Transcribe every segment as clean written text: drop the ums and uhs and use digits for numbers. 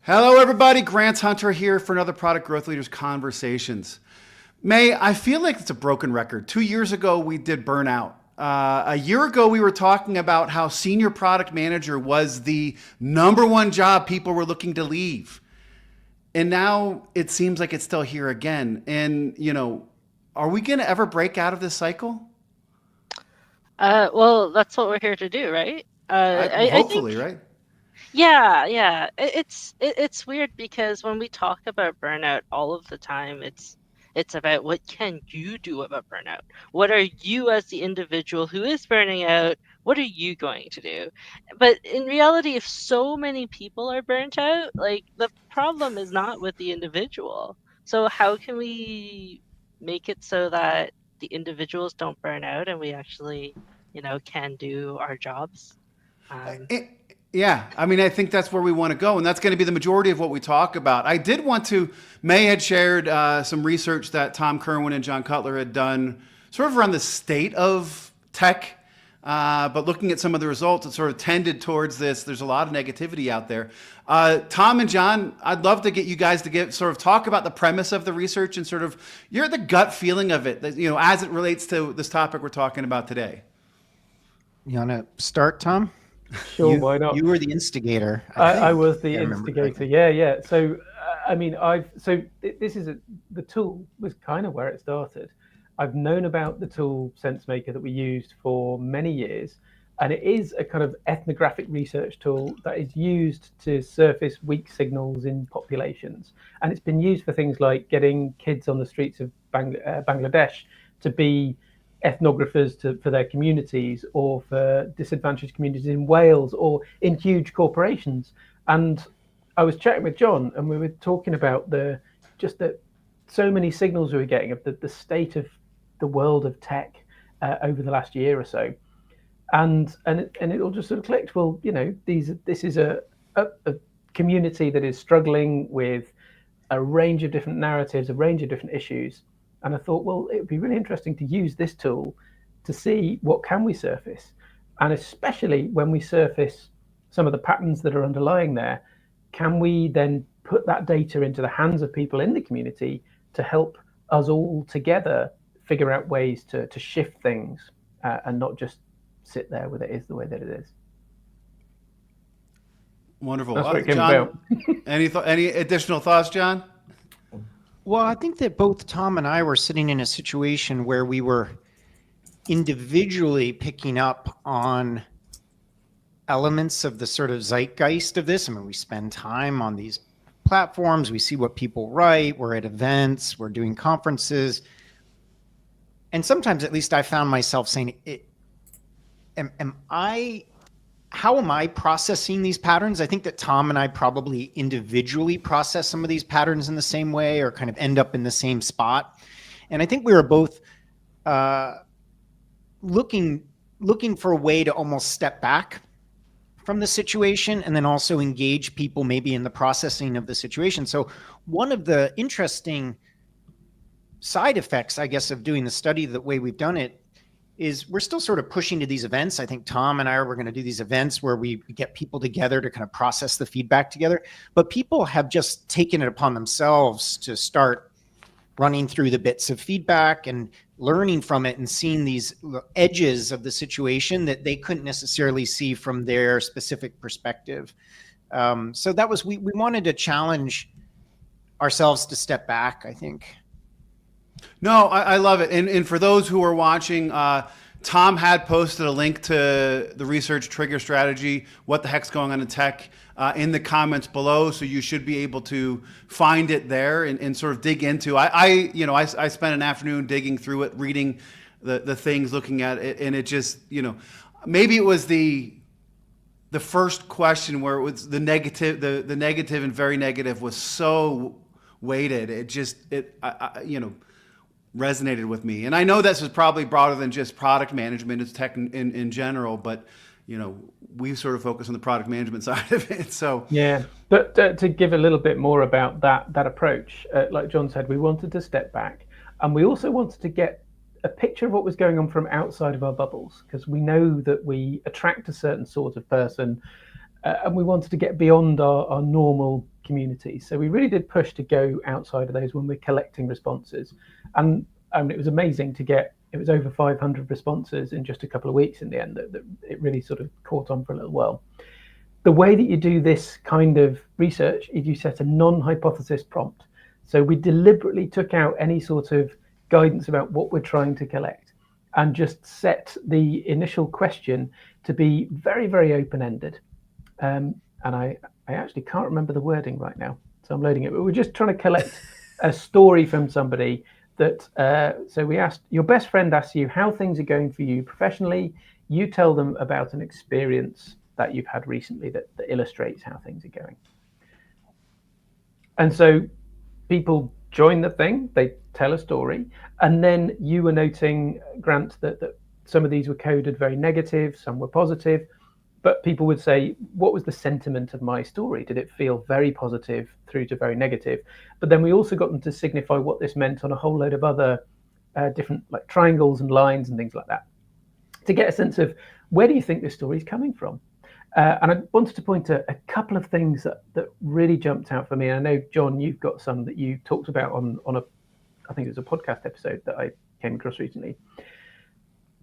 Hello, everybody. Grant Hunter here for another Product Growth Leaders Conversations. May, I feel like it's a broken record. 2 years ago, we did Burnout. A year ago, we were talking about how senior product manager was the number one job people were looking to leave. And now it seems like it's still here again. And, are we going to ever break out of this cycle? Well, that's what we're here to do, right? I think, Hopefully, right? yeah. It's weird because when we talk about burnout all of the time, it's about what can you do about burnout? What are you as the individual who is burning out? What are you going to do? But in reality, if so many people are burnt out, like the problem is not with the individual. So how can we make it so that the individuals don't burn out and we actually can do our jobs. Um, It, yeah, I mean, I think that's where we want to go, and that's going to be the majority of what we talk about. I did want to. May had shared some research that Tom Kerwin and John Cutler had done, sort of around the state of tech, but looking at some of the results, it sort of tended towards this. There's a lot of negativity out there. Tom and John, I'd love to get you guys to talk about the premise of the research and sort of the gut feeling of it, as it relates to this topic we're talking about today. You want to start, Tom? Sure, why not? You were the instigator. I was the instigator. Yeah. So, the tool was kind of where it started. I've known about the tool SenseMaker that we used for many years, and it is a kind of ethnographic research tool that is used to surface weak signals in populations. And it's been used for things like getting kids on the streets of Bangladesh to be ethnographers for their communities, or for disadvantaged communities in Wales, or in huge corporations. And I was chatting with John, and we were talking about so many signals we were getting of the state of the world of tech over the last year or so, and it all just sort of clicked. Well, this is a community that is struggling with a range of different narratives, a range of different issues. And I thought, well, it would be really interesting to use this tool to see what can we surface. And especially when we surface some of the patterns that are underlying there, can we then put that data into the hands of people in the community to help us all together figure out ways to shift things and not just sit there with it is the way that it is. Wonderful. That's what it came John, about. any additional thoughts, John? Well, I think that both Tom and I were sitting in a situation where we were individually picking up on elements of the sort of zeitgeist of this. I mean, we spend time on these platforms, we see what people write, we're at events, we're doing conferences. And sometimes, at least, I found myself saying, how am I processing these patterns? I think that Tom and I probably individually process some of these patterns in the same way, or kind of end up in the same spot. And I think we were both looking for a way to almost step back from the situation and then also engage people maybe in the processing of the situation. So one of the interesting side effects, I guess, of doing the study the way we've done it is we're still sort of pushing to these events. I think Tom and I we're going to do these events where we get people together to kind of process the feedback together. But people have just taken it upon themselves to start running through the bits of feedback and learning from it and seeing these edges of the situation that they couldn't necessarily see from their specific perspective. So that was, we wanted to challenge ourselves to step back, I think. No, I love it. And for those who are watching, Tom had posted a link to the research trigger strategy, what the heck's going on in tech, in the comments below. So you should be able to find it there and sort of dig into. I spent an afternoon digging through it, reading the things, looking at it, and it just, maybe it was the first question where it was the negative, the negative and very negative was so weighted. It just, resonated with me. And I know this is probably broader than just product management, it's tech in general, but we sort of focus on the product management side of it. So yeah, but to give a little bit more about that approach, like John said, we wanted to step back, and we also wanted to get a picture of what was going on from outside of our bubbles, because we know that we attract a certain sort of person and we wanted to get beyond our normal communities. So we really did push to go outside of those when we're collecting responses. And it was amazing to get, it was over 500 responses in just a couple of weeks in the end, that it really sort of caught on for a little while. The way that you do this kind of research is you set a non-hypothesis prompt. So we deliberately took out any sort of guidance about what we're trying to collect and just set the initial question to be very, very open-ended. And I actually can't remember the wording right now, so I'm loading it. But we're just trying to collect a story from somebody that, so we asked, your best friend asks you how things are going for you professionally. You tell them about an experience that you've had recently that illustrates how things are going. And so people join the thing, they tell a story, and then you were noting, Grant, that some of these were coded very negative, some were positive, but people would say, what was the sentiment of my story? Did it feel very positive through to very negative? But then we also got them to signify what this meant on a whole load of other different like triangles and lines and things like that, to get a sense of where do you think this story is coming from? And I wanted to point to a couple of things that really jumped out for me. I know, John, you've got some that you talked about on a, I think it was a podcast episode that I came across recently.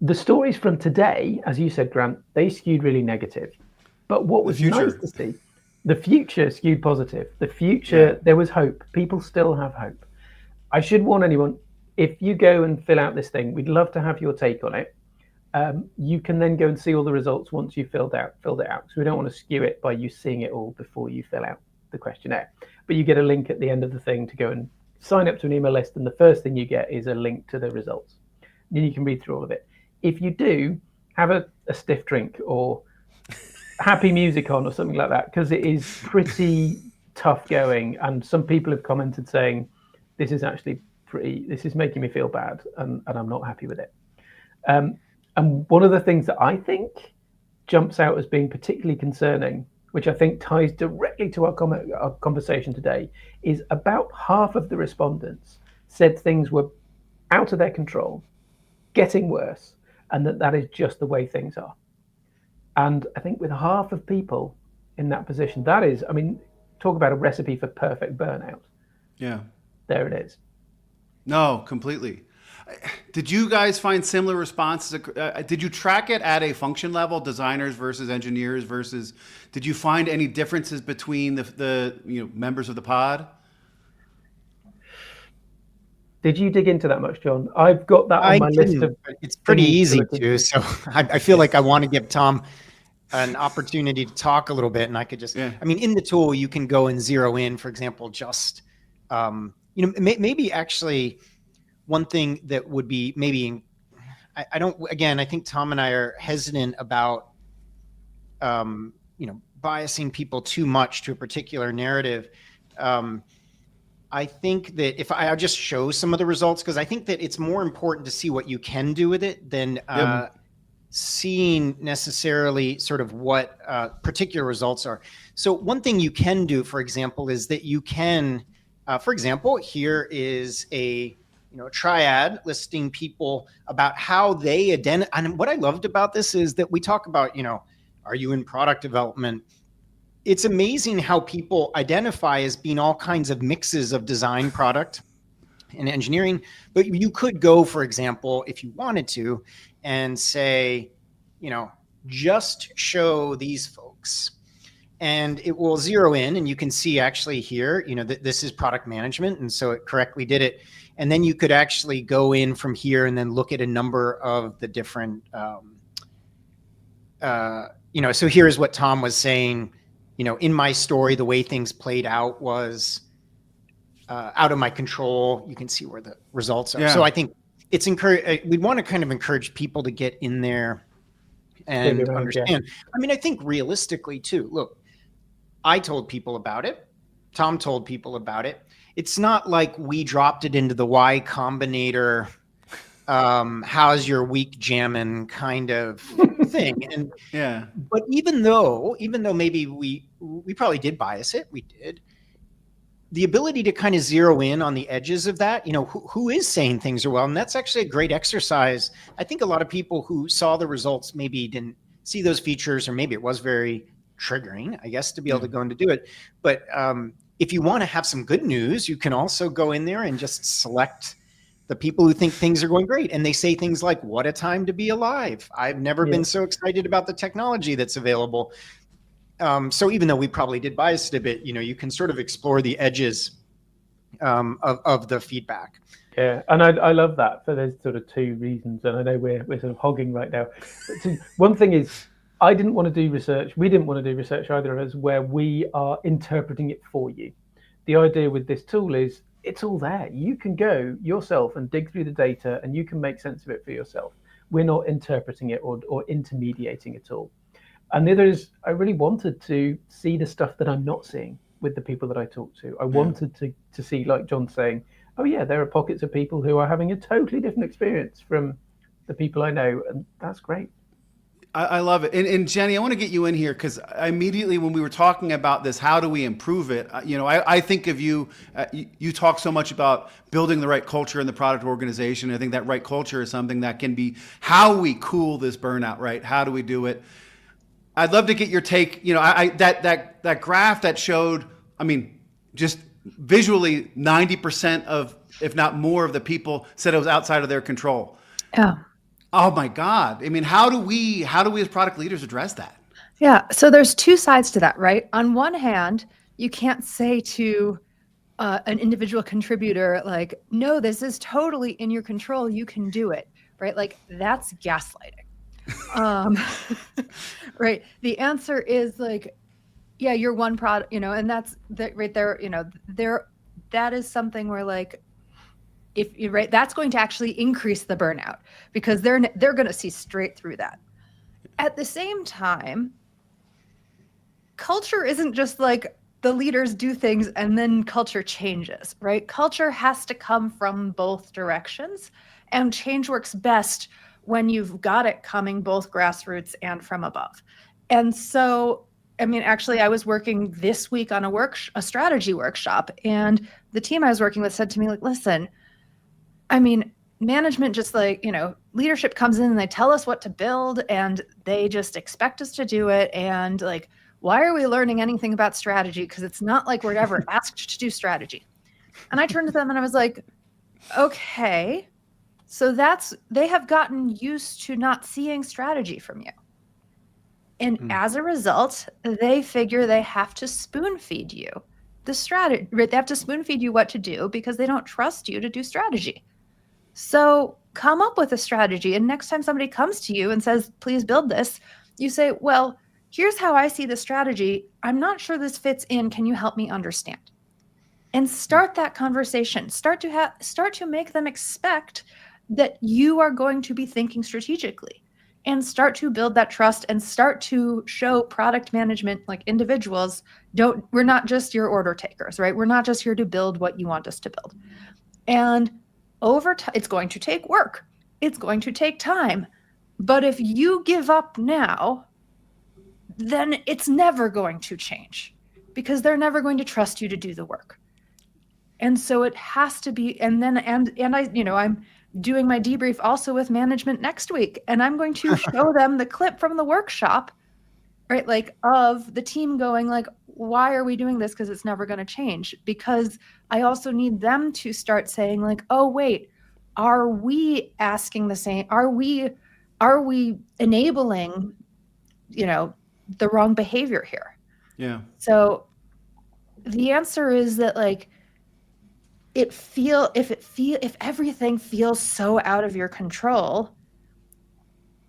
The stories from today, as you said, Grant, they skewed really negative. But what was nice to see, the future skewed positive. The future, there was hope. People still have hope. I should warn anyone, if you go and fill out this thing, we'd love to have your take on it. You can then go and see all the results once you've filled it out. So we don't want to skew it by you seeing it all before you fill out the questionnaire. But you get a link at the end of the thing to go and sign up to an email list. And the first thing you get is a link to the results. Then you can read through all of it. If you do, have a stiff drink or happy music on or something like that, because it is pretty tough going. And some people have commented saying, this is actually this is making me feel bad and I'm not happy with it. And one of the things that I think jumps out as being particularly concerning, which I think ties directly to our conversation today, is about half of the respondents said things were out of their control, getting worse, and that is just the way things are. And I think with half of people in that position, that is, I mean, talk about a recipe for perfect burnout. Yeah. There it is. No, completely. Did you guys find similar responses? Did you track it at a function level, designers versus engineers versus, did you find any differences between the members of the pod? Did you dig into that much, John? I've got that on my list of. It's pretty easy to. So I feel like I want to give Tom an opportunity to talk a little bit, and I could just. I mean, in the tool, you can go and zero in, for example, just maybe actually one thing that would be maybe. I don't. Again, I think Tom and I are hesitant about biasing people too much to a particular narrative. I think that if I'll just show some of the results, because I think that it's more important to see what you can do with it than seeing necessarily sort of what particular results are. So one thing you can do, for example, is that you can, for example, here is a triad listing people about how they identify. And what I loved about this is that we talk about, are you in product development? It's amazing how people identify as being all kinds of mixes of design, product, and engineering. But you could go, for example, if you wanted to, and say, just show these folks. And it will zero in, and you can see actually here, that this is product management. And so it correctly did it. And then you could actually go in from here and then look at a number of the different, so here's what Tom was saying. In my story, the way things played out was out of my control. You can see where the results are. Yeah. So I think it's we'd want to kind of encourage people to get in there and understand. Yeah. I mean, I think realistically too, look, I told people about it. Tom told people about it. It's not like we dropped it into the Y Combinator, how's your week jamming kind of thing. And but even though maybe we probably did bias it, we did, the ability to kind of zero in on the edges of that, who is saying things are well. And that's actually a great exercise. I think a lot of people who saw the results maybe didn't see those features, or maybe it was very triggering, I guess, to be able to go in to do it. But if you want to have some good news, you can also go in there and just select the people who think things are going great. And they say things like, what a time to be alive. I've never been so excited about the technology that's available. So even though we probably did bias it a bit, you can sort of explore the edges of the feedback. Yeah, and I love that for there's sort of two reasons, and I know we're sort of hogging right now. But one thing is, I didn't want to do research. We didn't want to do research either of us where we are interpreting it for you. The idea with this tool is it's all there. You can go yourself and dig through the data, and you can make sense of it for yourself. We're not interpreting it or intermediating it all. And the other is, I really wanted to see the stuff that I'm not seeing with the people that I talk to. I wanted to see, like John saying, oh yeah, there are pockets of people who are having a totally different experience from the people I know, and that's great. I love it. And Jenny, I want to get you in here because immediately when we were talking about this, how do we improve it? I think of you, you talk so much about building the right culture in the product organization. I think that right culture is something that can be how we cool this burnout, right? How do we do it? I'd love to get your take. That graph that showed, just visually 90% of, if not more of the people said it was outside of their control. Yeah. Oh my God. How do we as product leaders address that? Yeah. So there's two sides to that, right? On one hand, you can't say to an individual contributor, like, no, this is totally in your control. You can do it, right? Like that's gaslighting. Right. The answer is like, yeah, you're one product, and that's that right there, that is something where like, if you're right, that's going to actually increase the burnout because they're going to see straight through that. At the same time, culture isn't just like the leaders do things and then culture changes, right? Culture has to come from both directions, and change works best when you've got it coming both grassroots and from above. And so, actually, I was working this week on a strategy workshop, and the team I was working with said to me, like, listen, management just like, leadership comes in and they tell us what to build and they just expect us to do it. And like, why are we learning anything about strategy? Because it's not like we're ever asked to do strategy. And I turned to them and I was like, okay, so they have gotten used to not seeing strategy from you. And as a result, they figure they have to spoon feed you the strategy. Right? They have to spoon feed you what to do because they don't trust you to do strategy. So come up with a strategy. And next time somebody comes to you and says, please build this, you say, well, here's how I see the strategy. I'm not sure this fits in. Can you help me understand? And start that conversation. Start to make them expect that you are going to be thinking strategically, and start to build that trust and start to show product management, like individuals, we're not just your order takers, right? We're not just here to build what you want us to build. And over time, it's going to take work. It's going to take time. But if you give up now, then it's never going to change because they're never going to trust you to do the work. And so it has to be, and I'm doing my debrief also with management next week, and I'm going to show them the clip from the workshop, right? Like of the team going like, why are we doing this? Because it's never going to change. Because I also need them to start saying like, oh, wait, are we asking the same? Are we enabling, the wrong behavior here? Yeah. So the answer is that like, if everything feels so out of your control,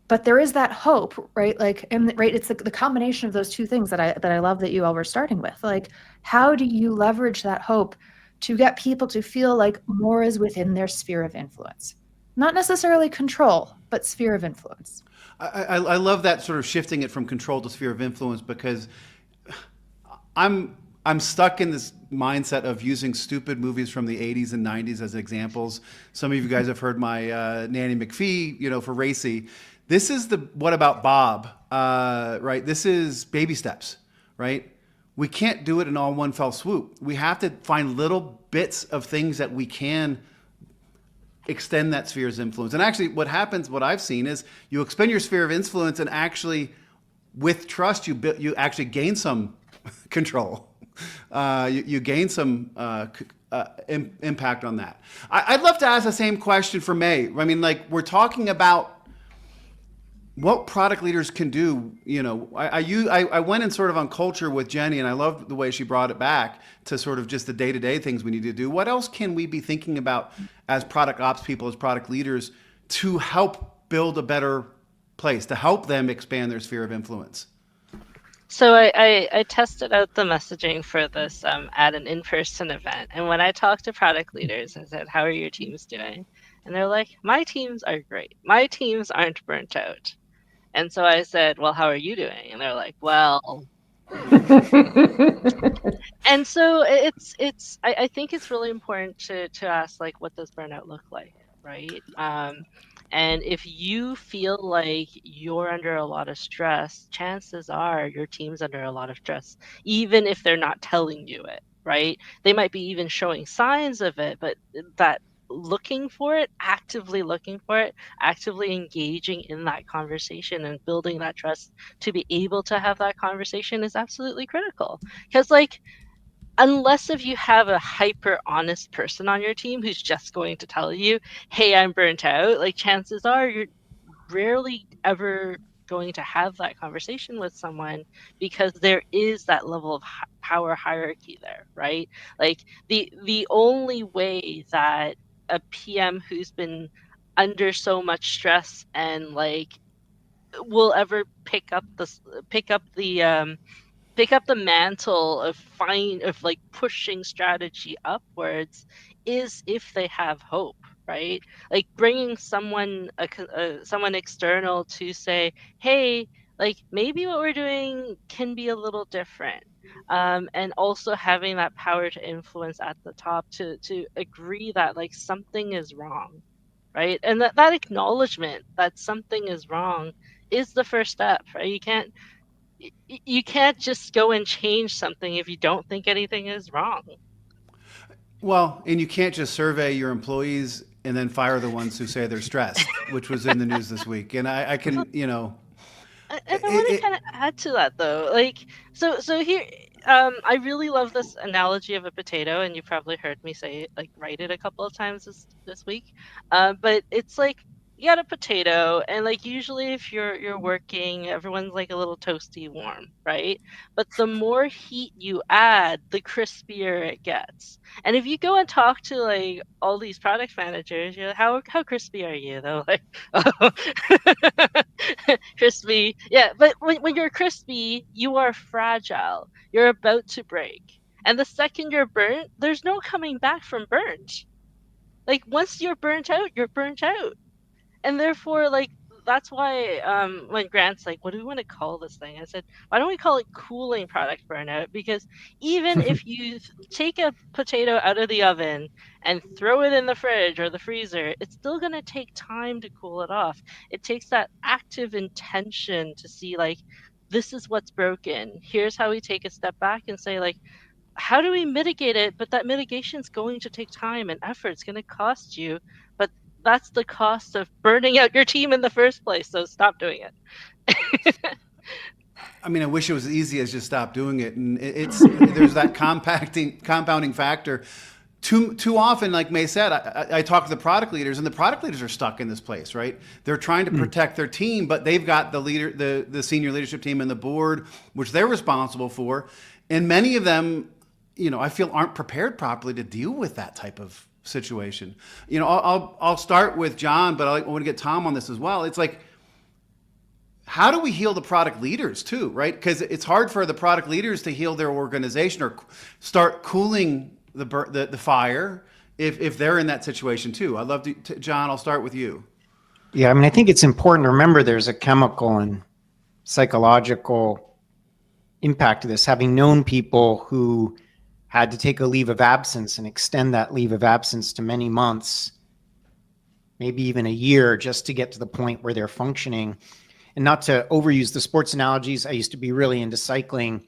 but there is that hope, right? Like, and right, it's the combination of those two things that I love that you all were starting with. Like, how do you leverage that hope to get people to feel like more is within their sphere of influence? Not necessarily control, but sphere of influence. I love that sort of shifting it from control to sphere of influence, because I'm stuck in this mindset of using stupid movies from the 80s and 90s as examples. Some of you guys have heard my Nanny McPhee, for Racy. This is the What About Bob, right? This is baby steps, right? We can't do it in all one fell swoop. We have to find little bits of things that we can extend that sphere of influence. And actually what happens, what I've seen is you expand your sphere of influence and actually with trust, you actually gain some control. You gain some impact on that. I'd love to ask the same question for May. I mean, like, we're talking about what product leaders can do. You know, I went in sort of on culture with Jenny, and I loved the way she brought it back to sort of just the day-to-day things we need to do. What else can we be thinking about as product ops people, as product leaders, to help build a better place, to help them expand their sphere of influence? So I tested out the messaging for this at an in-person event. And when I talked to product leaders, I said, how are your teams doing? And they're like, my teams are great. My teams aren't burnt out. And so I said, well, how are you doing? And they're like, well. And so I think it's really important to ask, like, what does burnout look like, right? And if you feel like you're under a lot of stress, chances are your team's under a lot of stress, even if they're not telling you it, right? They might be even showing signs of it, but that looking for it, actively looking for it, actively engaging in that conversation and building that trust to be able to have that conversation is absolutely critical. Because, like, unless if you have a hyper honest person on your team who's just going to tell you, hey, I'm burnt out, like, chances are you're rarely ever going to have that conversation with someone, because there is that level of power hierarchy there, right? Like, the only way that a PM who's been under so much stress and, like, will ever pick up the mantle of like pushing strategy upwards is if they have hope, right? Like, bringing someone someone external to say, hey, like, maybe what we're doing can be a little different, and also having that power to influence at the top to agree that, like, something is wrong, right? And that acknowledgement that something is wrong is the first step, right? You can't just go and change something if you don't think anything is wrong. Well, and you can't just survey your employees and then fire the ones who say they're stressed, which was in the news this week. And I can, you know, And I want to kind of add to that, though. Like, so here, I really love this analogy of a potato, and you've probably heard me say it, like, write it a couple of times this week. But it's like, you got a potato, and, like, usually if you're working, everyone's like a little toasty warm, right? But the more heat you add, the crispier it gets. And if you go and talk to, like, all these product managers, you're like, how crispy are you? They're like, oh. Crispy. Yeah, but when you're crispy, you are fragile. You're about to break. And the second you're burnt, there's no coming back from burnt. Like, once you're burnt out, you're burnt out. And therefore, like, that's why when Grant's like, what do we want to call this thing? I said, why don't we call it cooling product burnout? Because even if you take a potato out of the oven and throw it in the fridge or the freezer, it's still going to take time to cool it off. It takes that active intention to see, like, this is what's broken. Here's how we take a step back and say, like, how do we mitigate it? But that mitigation is going to take time and effort. It's going to cost you. But that's the cost of burning out your team in the first place. So stop doing it. I mean, I wish it was as easy as just stop doing it. And there's that compounding factor. Too often, like May said, I talk to the product leaders, and the product leaders are stuck in this place, right? They're trying to protect their team, but they've got the senior leadership team and the board, which they're responsible for. And many of them, you know, I feel aren't prepared properly to deal with that type of situation. You know, I'll start with John, but I want to get Tom on this as well. It's like, how do we heal the product leaders too, right? Because it's hard for the product leaders to heal their organization or start cooling the fire if they're in that situation too. I'd love to, John, I'll start with you. Yeah, I mean, I think it's important to remember there's a chemical and psychological impact to this. Having known people who had to take a leave of absence and extend that leave of absence to many months, maybe even a year, just to get to the point where they're functioning. And not to overuse the sports analogies, I used to be really into cycling,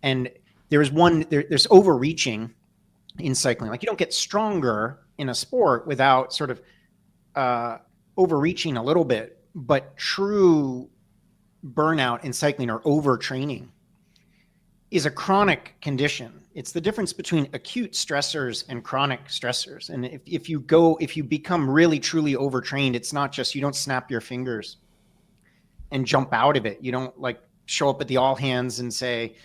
and there's overreaching in cycling. Like, you don't get stronger in a sport without sort of overreaching a little bit, but true burnout in cycling or overtraining is a chronic condition. It's the difference between acute stressors and chronic stressors. And if you become really truly overtrained, it's not just, you don't snap your fingers and jump out of it. You don't like show up at the all hands and say,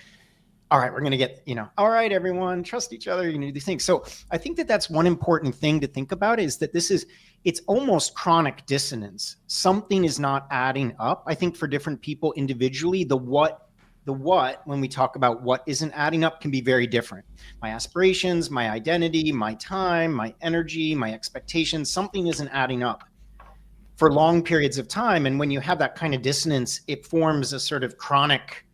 all right, we're going to get, all right, everyone, trust each other. You do these things. So I think that that's one important thing to think about, is that it's almost chronic dissonance. Something is not adding up. I think for different people individually, the what, when we talk about what isn't adding up, can be very different. My aspirations, my identity, my time, my energy, my expectations, something isn't adding up for long periods of time. And when you have that kind of dissonance, it forms a sort of chronic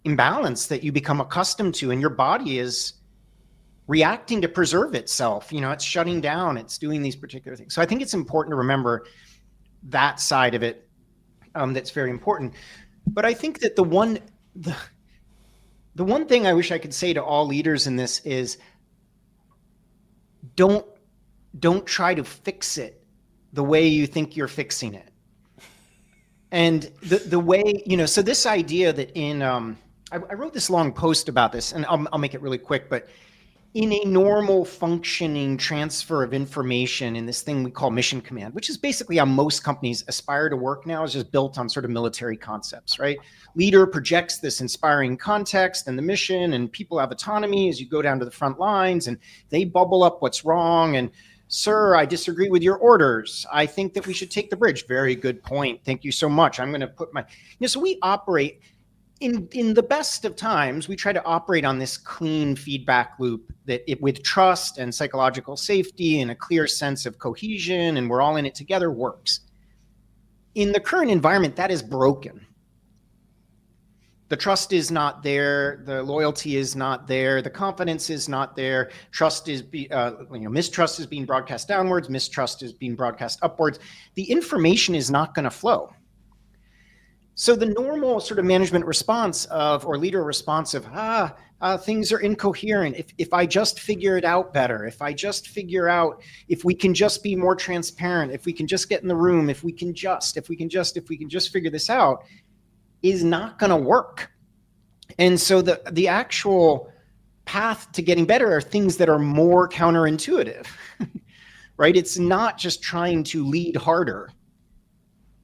imbalance that you become accustomed to, and your body is reacting to preserve itself. It's shutting down, it's doing these particular things. So I think it's important to remember that side of it. That's very important. But I think that the one thing I wish I could say to all leaders in this is, don't try to fix it the way you think you're fixing it. And the way, so this idea that I wrote this long post about this, and I'll make it really quick, but in a normal functioning transfer of information in this thing we call mission command, which is basically how most companies aspire to work now, is just built on sort of military concepts, right? Leader projects this inspiring context and the mission, and people have autonomy as you go down to the front lines, and they bubble up what's wrong. And, sir, I disagree with your orders. I think that we should take the bridge. Very good point. Thank you so much. I'm going to put my, so we operate in the best of times, we try to operate on this clean feedback loop with trust and psychological safety and a clear sense of cohesion, and we're all in it together, works. In the current environment, that is broken. The trust is not there. The loyalty is not there. The confidence is not there. Trust is, mistrust is being broadcast downwards. Mistrust is being broadcast upwards. The information is not going to flow. So the normal sort of management response or leader response of, things are incoherent. If I just figure it out better, if we can just be more transparent, if we can just get in the room, if we can just figure this out, is not going to work. And so the actual path to getting better are things that are more counterintuitive, right? It's not just trying to lead harder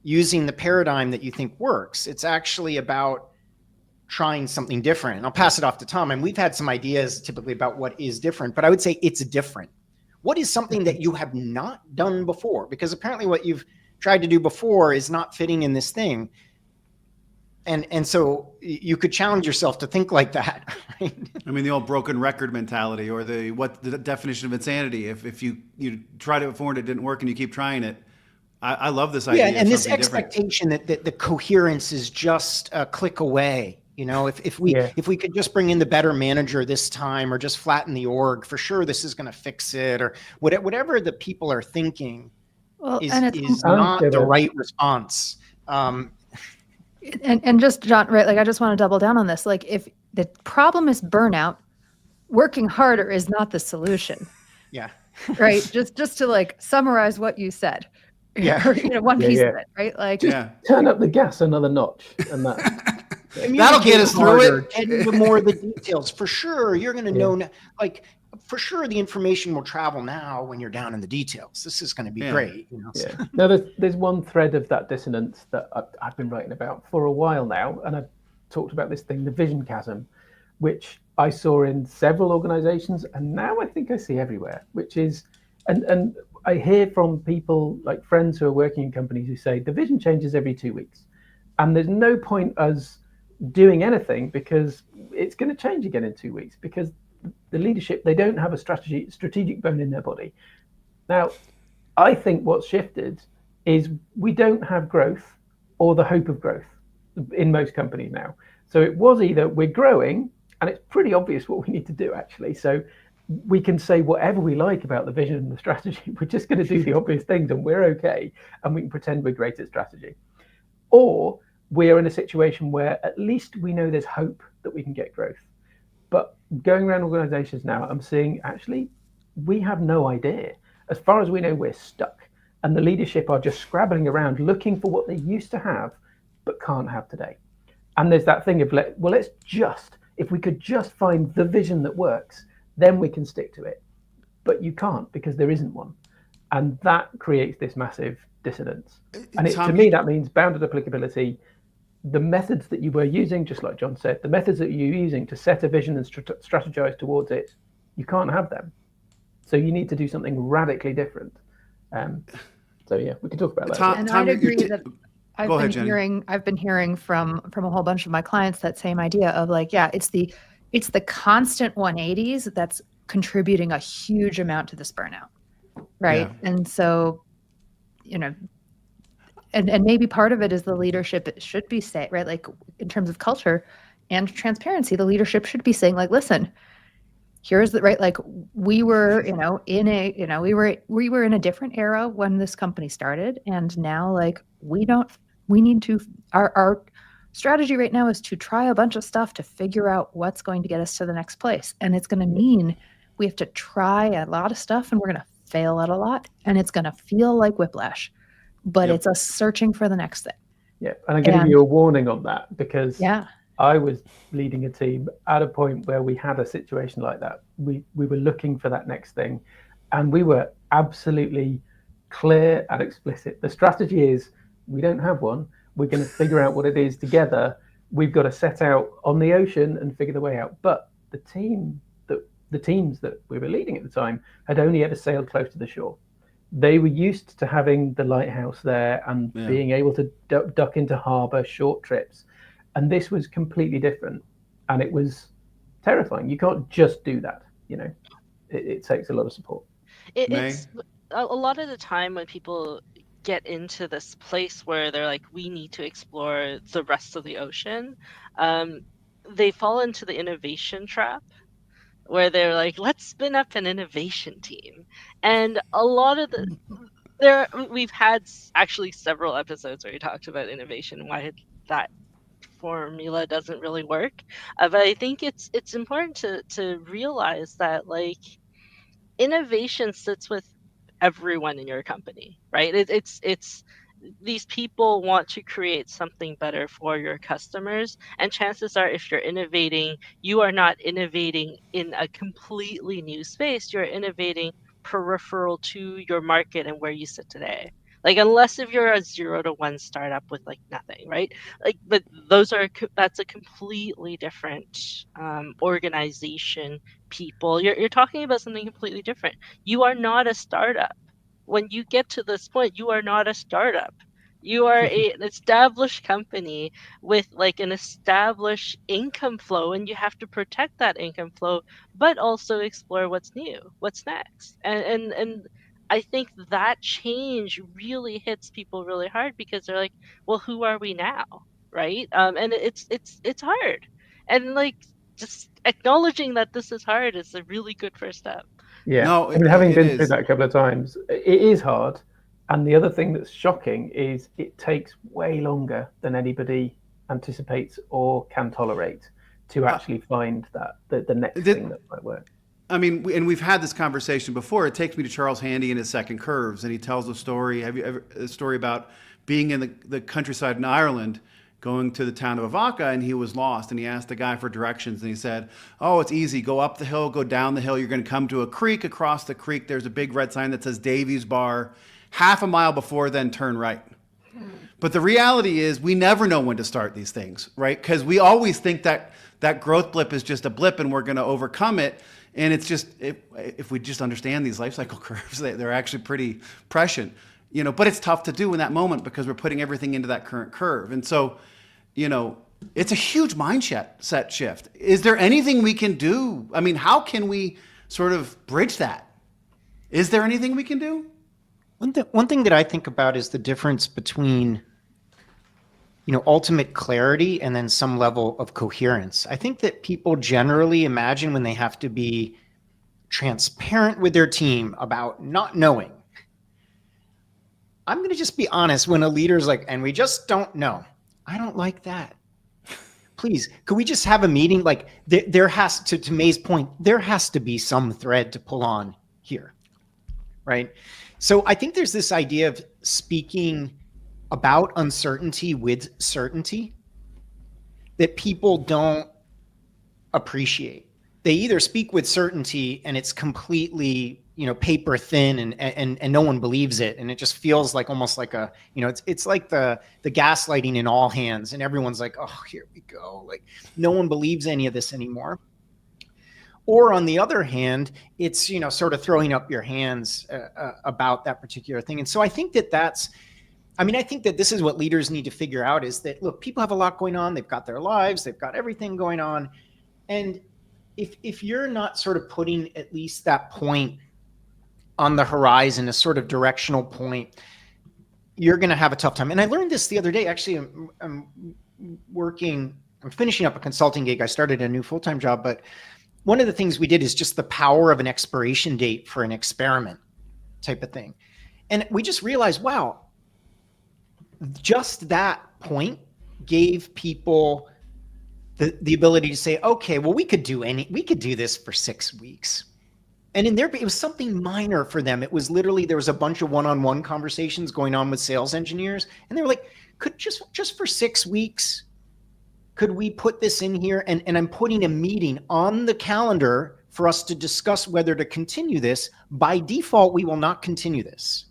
using the paradigm that you think works. It's actually about trying something different. And I'll pass it off to Tom. And we've had some ideas typically about what is different, but I would say it's different. What is something that you have not done before? Because apparently what you've tried to do before is not fitting in this thing. And so you could challenge yourself to think like that. Right? I mean, the old broken record mentality, or the definition of insanity. If you tried it before and it didn't work and you keep trying it. I love this idea. Yeah, and this expectation that the coherence is just a click away. If we could just bring in the better manager this time, or just flatten the org, for sure this is going to fix it, or whatever the people are thinking is not the right response. And just, John, right, like I just want to double down on this. Like, if the problem is burnout, working harder is not the solution. Yeah. Right. Just to like summarize what you said. Yeah. Or, one piece of it, right? Like, turn up the gas another notch, and that'll get us through it. And the more the details, for sure, you're going to know. Like, for sure, the information will travel now when you're down in the details. This is going to be great. Yeah. Now, there's one thread of that dissonance that I've been writing about for a while now, and I've talked about this thing, the vision chasm, which I saw in several organizations, and now I think I see everywhere, which is, and I hear from people like friends who are working in companies who say the vision changes every 2 weeks, and there's no point us doing anything because it's going to change again in 2 weeks, because the leadership, they don't have a strategic bone in their body. Now, I think what's shifted is we don't have growth or the hope of growth in most companies now. So it was either we're growing, and it's pretty obvious what we need to do, actually. So we can say whatever we like about the vision and the strategy. We're just going to do the obvious things and we're okay, and we can pretend we're great at strategy. Or we're in a situation where at least we know there's hope that we can get growth. But going around organizations now, I'm seeing actually we have no idea. As far as we know, we're stuck. And the leadership are just scrabbling around looking for what they used to have, but can't have today. And there's that thing of, if we could just find the vision that works, then we can stick to it. But you can't, because there isn't one. And that creates this massive dissonance. And to me, that means bounded applicability. The methods that you were using, just like John said, the methods that you're using to set a vision and strategize towards it, you can't have them. So you need to do something radically different. So yeah, we can talk about that. And I'd agree that I've been hearing from a whole bunch of my clients that same idea of like, yeah, it's the constant 180s that's contributing a huge amount to this burnout, right? Yeah. And so, and maybe part of it is the leadership should be saying, right, like in terms of culture and transparency, the leadership should be saying like, listen, here's the right, like we were, we were in a different era when this company started, and now like our strategy right now is to try a bunch of stuff to figure out what's going to get us to the next place. And it's going to mean we have to try a lot of stuff, and we're going to fail at a lot, and it's going to feel like whiplash, but it's us searching for the next thing. Yeah. And I'm giving you a warning on that, because I was leading a team at a point where we had a situation like that. We were looking for that next thing, and we were absolutely clear and explicit. The strategy is, we don't have one. We're going to figure out what it is together. We've got to set out on the ocean and figure the way out. But the teams that we were leading at the time had only ever sailed close to the shore. They were used to having the lighthouse there and being able to duck into harbour, short trips. And this was completely different. And it was terrifying. You can't just do that. It takes a lot of support. It's a lot of the time when people get into this place where they're like, we need to explore the rest of the ocean, they fall into the innovation trap, where they're like, let's spin up an innovation team. And a lot of we've had actually several episodes where we talked about innovation, why that formula doesn't really work. But I think it's important to realize that like innovation sits with everyone in your company, right? It's these people want to create something better for your customers, and chances are, if you're innovating, you are not innovating in a completely new space. You're innovating peripheral to your market and where you sit today. Like, unless if you're a 0 to 1 startup with like nothing, right? Like, but that's a completely different organization. People, you're talking about something completely different. You are not a startup. When you get to this point, you are not a startup. You are an established company with like an established income flow, and you have to protect that income flow, but also explore what's new, what's next. And I think that change really hits people really hard, because they're like, well, who are we now? Right? And it's hard. And like, just acknowledging that this is hard is a really good first step. Yeah, no, having been through that a couple of times, it is hard. And the other thing that's shocking is it takes way longer than anybody anticipates or can tolerate to actually find that the next thing that might work. I mean, and we've had this conversation before. It takes me to Charles Handy and his Second Curves, and he tells a story. Have you ever a story about being in the countryside in Ireland, going to the town of Avoca, and he was lost, and he asked the guy for directions, and he said, oh, it's easy. Go up the hill, go down the hill. You're going to come to a creek. Across the creek, there's a big red sign that says Davy's Bar. Half a mile before, then turn right. But the reality is we never know when to start these things, right? Because we always think that growth blip is just a blip and we're going to overcome it. And it's just, if we just understand these life cycle curves, they're actually pretty prescient, but it's tough to do in that moment because we're putting everything into that current curve. And so, it's a huge mindset shift. Is there anything we can do? I mean, how can we sort of bridge that? Is there anything we can do? One thing that I think about is the difference between, ultimate clarity and then some level of coherence. I think that people generally imagine when they have to be transparent with their team about not knowing. I'm going to just be honest, when a leader's like, and we just don't know. I don't like that. Please, could we just have a meeting? Like there has to May's point, there has to be some thread to pull on here, right? So I think there's this idea of speaking about uncertainty with certainty that people don't appreciate. They either speak with certainty and it's completely, paper thin and no one believes it. And it just feels like almost like it's like the gaslighting in all hands, and everyone's like, oh, here we go. Like no one believes any of this anymore. Or on the other hand, it's, sort of throwing up your hands about that particular thing. And so I think that I think that this is what leaders need to figure out, is that, look, people have a lot going on. They've got their lives, they've got everything going on. And if you're not sort of putting at least that point on the horizon, a sort of directional point, you're going to have a tough time. And I learned this the other day. Actually, I'm finishing up a consulting gig. I started a new full-time job, but one of the things we did is just the power of an expiration date for an experiment type of thing. And we just realized, wow, just that point gave people the ability to say, okay, well, we could do this for 6 weeks. And in there, it was something minor for them. It was literally, there was a bunch of one-on-one conversations going on with sales engineers. And they were like, could just for 6 weeks, could we put this in here? And I'm putting a meeting on the calendar for us to discuss whether to continue this. By default, we will not continue this.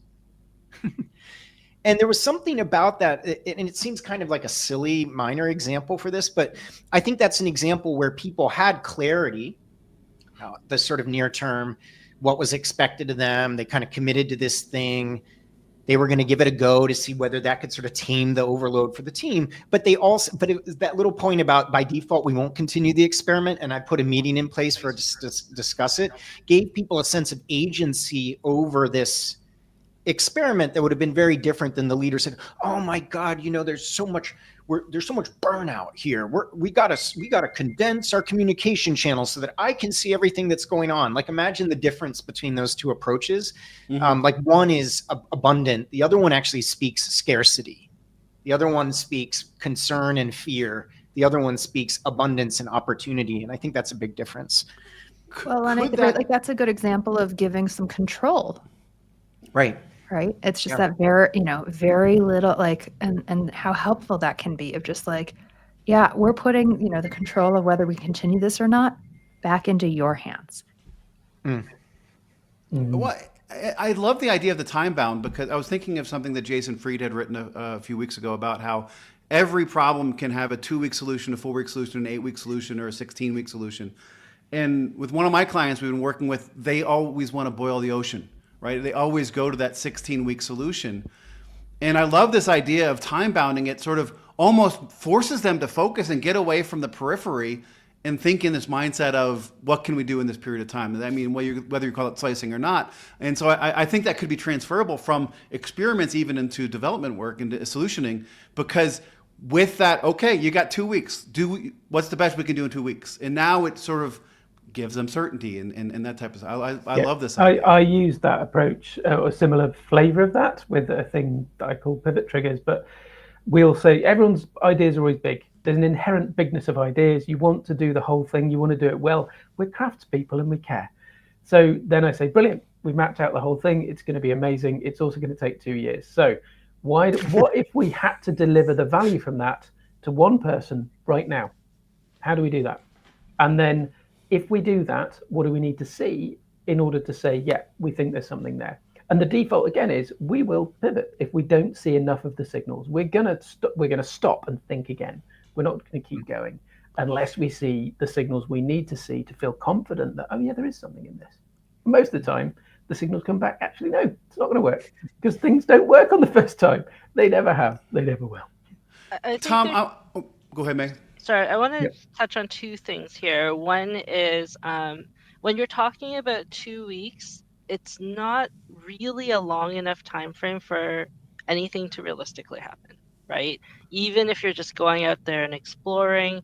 And there was something about that, and it seems kind of like a silly minor example for this, but I think that's an example where people had clarity, the sort of near term, what was expected of them. They kind of committed to this thing. They were going to give it a go to see whether that could sort of tame the overload for the team. But it was that little point about, by default, we won't continue the experiment, and I put a meeting in place for us to discuss it, gave people a sense of agency over this experiment that would have been very different than the leader said, oh my God, there's so much burnout here. We gotta condense our communication channels so that I can see everything that's going on. Like, imagine the difference between those two approaches. Mm-hmm. Like, one is abundant. The other one actually speaks scarcity. The other one speaks concern and fear. The other one speaks abundance and opportunity. And I think that's a big difference. Well, and I think that's a good example of giving some control. Right. It's just that very little, like, and how helpful that can be, of just like, yeah, we're putting, the control of whether we continue this or not back into your hands. Well, I love the idea of the time bound, because I was thinking of something that Jason Fried had written a few weeks ago about how every problem can have a 2-week solution, a 4-week solution, an 8-week solution, or a 16-week solution. And with one of my clients we've been working with, they always want to boil the ocean. Right? They always go to that 16-week solution. And I love this idea of time bounding. It sort of almost forces them to focus and get away from the periphery and think in this mindset of, what can we do in this period of time? I mean, whether you call it slicing or not. And so I think that could be transferable from experiments even into development work, into solutioning, because with that, okay, you got 2 weeks. What's the best we can do in 2 weeks? And now it sort of gives them certainty and that type of stuff. I love this idea. I use that approach, or a similar flavor of that, with a thing that I call pivot triggers. But we'll say everyone's ideas are always big. There's an inherent bigness of ideas. You want to do the whole thing. You want to do it well. We're craftspeople and we care. So then I say, brilliant. We've mapped out the whole thing. It's going to be amazing. It's also going to take 2 years. So what if we had to deliver the value from that to one person right now? How do we do that? And then, if we do that, what do we need to see in order to say, yeah, we think there's something there? And the default, again, is we will pivot if we don't see enough of the signals. We're gonna stop and think again. We're not going to keep going unless we see the signals we need to see to feel confident that, oh yeah, there is something in this. Most of the time, the signals come back, actually, no, it's not going to work, because things don't work on the first time. They never have. They never will. Tom, go ahead, Meg. Sorry, I want to touch on 2 things here. One is when you're talking about 2 weeks, it's not really a long enough time frame for anything to realistically happen, right? Even if you're just going out there and exploring.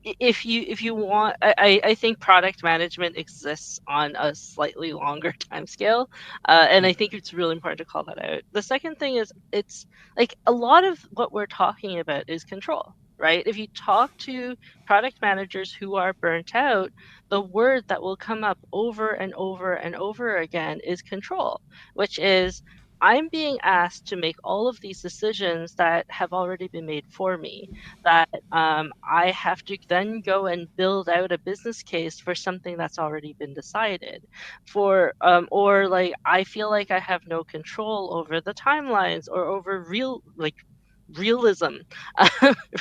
If you want, I think product management exists on a slightly longer time scale, and I think it's really important to call that out. The second thing is, it's like a lot of what we're talking about is control. Right? If you talk to product managers who are burnt out, the word that will come up over and over and over again is control, which is, I'm being asked to make all of these decisions that have already been made for me, that I have to then go and build out a business case for something that's already been decided, or like I feel like I have no control over the timelines or over realism,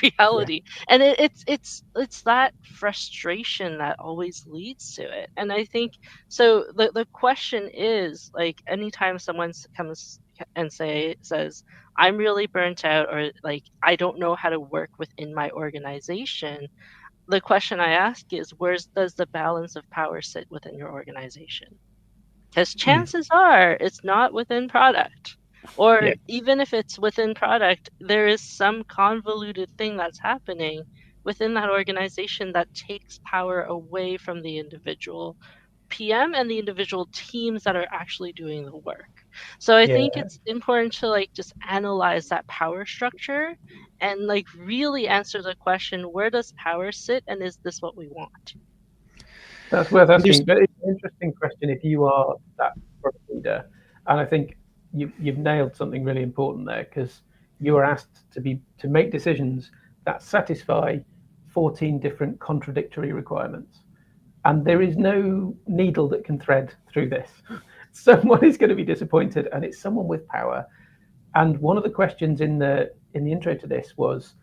reality, and it's that frustration that always leads to it. And I think so. The question is, like, anytime someone comes and says I'm really burnt out, or like I don't know how to work within my organization, the question I ask is, where does the balance of power sit within your organization? Because chances are it's not within product. Or Yeah. even if it's within product, there is some convoluted thing that's happening within that organization that takes power away from the individual PM and the individual teams that are actually doing the work. So I Yeah. think it's important to like just analyze that power structure and like really answer the question, where does power sit and is this what we want? That's worth There's asking. But it's an interesting question if you are that product leader. And I think you've nailed something really important there, because you are asked to make decisions that satisfy 14 different contradictory requirements. And there is no needle that can thread through this. Someone is going to be disappointed, and it's someone with power. And one of the questions in the intro to this was,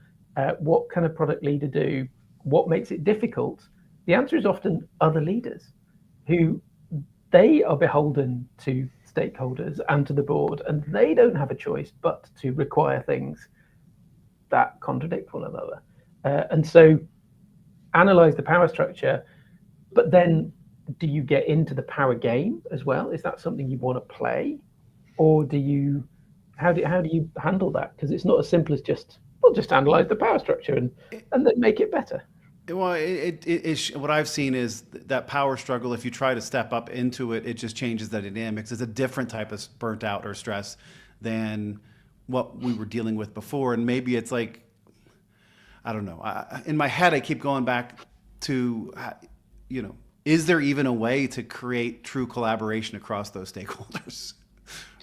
what can a product leader do? What makes it difficult? The answer is often other leaders, who they are beholden to stakeholders and to the board, and they don't have a choice but to require things that contradict one another. And so analyze the power structure, but then do you get into the power game as well? Is that something you want to play? Or how do you handle that? Because it's not as simple as just analyze the power structure and then make it better. Well, what I've seen is that power struggle. If you try to step up into it, it just changes the dynamics. It's a different type of burnt out or stress than what we were dealing with before. And maybe it's like, I don't know. In my head, I keep going back to, is there even a way to create true collaboration across those stakeholders,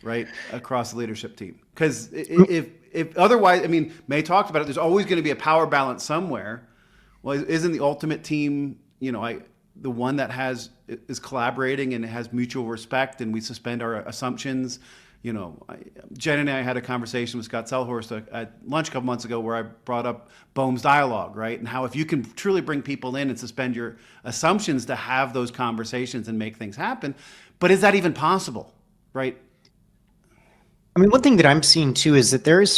right? Across the leadership team? Because if otherwise, I mean, May talked about it, there's always going to be a power balance somewhere. Well, isn't the ultimate team, the one that is collaborating and has mutual respect, and we suspend our assumptions? Jen and I had a conversation with Scott Selhorst at lunch a couple months ago where I brought up Boehm's dialogue, right? And how if you can truly bring people in and suspend your assumptions to have those conversations and make things happen, but is that even possible, right? I mean, one thing that I'm seeing too is that there is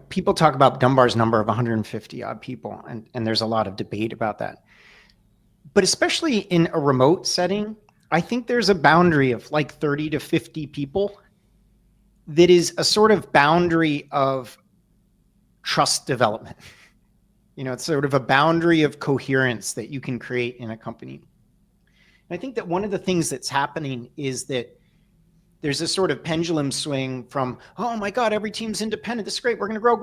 people talk about Dunbar's number of 150 odd people, and there's a lot of debate about that. But especially in a remote setting, I think there's a boundary of like 30 to 50 people that is a sort of boundary of trust development. It's sort of a boundary of coherence that you can create in a company. And I think that one of the things that's happening is that there's a sort of pendulum swing from, oh my God, every team's independent. This is great. We're going to grow,